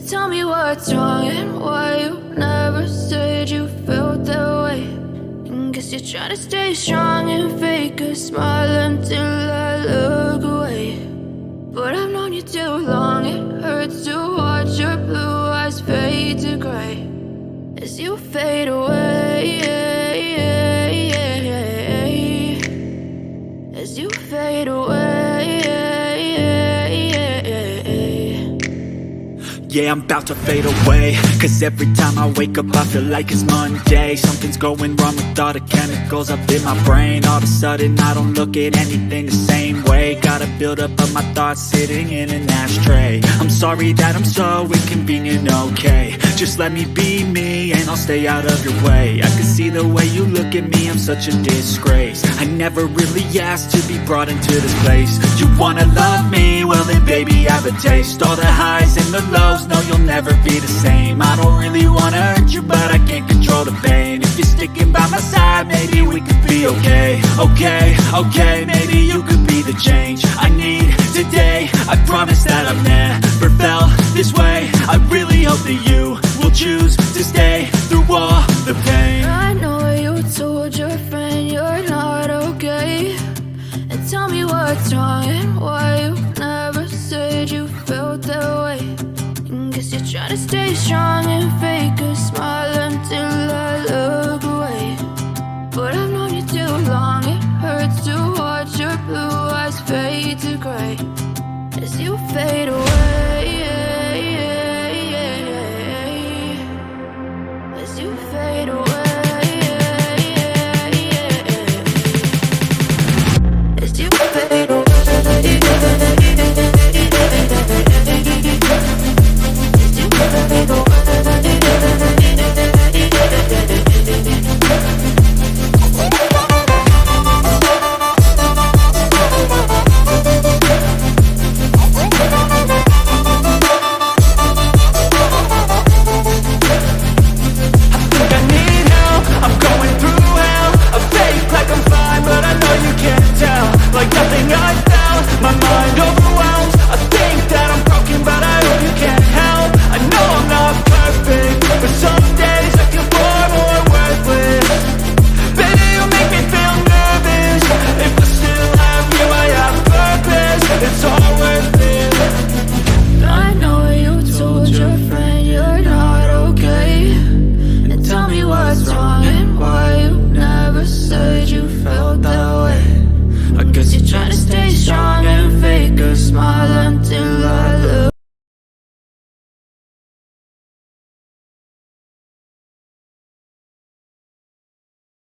Tell me what's wrong and why you never said you felt that way. And guess you're trying to stay strong and fake a smile until I look away. But I've known you too long, it hurts to watch your blue eyes fade to gray as you fade away, as you fade away. Yeah, I'm about to fade away, 'cause every time I wake up I feel like it's Monday. Something's going wrong with all the chemicals up in my brain. All of a sudden I don't look at anything the same way. Got a buildup of my thoughts sitting in an ashtray. I'm sorry that I'm so inconvenient, okay. Just let me be me and I'll stay out of your way. I can see the way you look at me, I'm such a disgrace. I never really asked to be brought into this place. You wanna love me? Well then baby I have a taste. All the highs and the lows, no, you'll never be the same. I don't really wanna hurt you, but I can't control the pain. If you're sticking by my side, maybe we could be okay. Okay, maybe you could be the change I need today. I promise that I've never felt this way. I really hope that you will choose to stay through all the pain. I know you told your friend you're not okay. And tell me what's wrong and why you never said you felt that way. Guess you're trying to stay strong and fake a smile until I look away. But I've known you too long, it hurts to watch your blue eyes fade to gray as you fade away.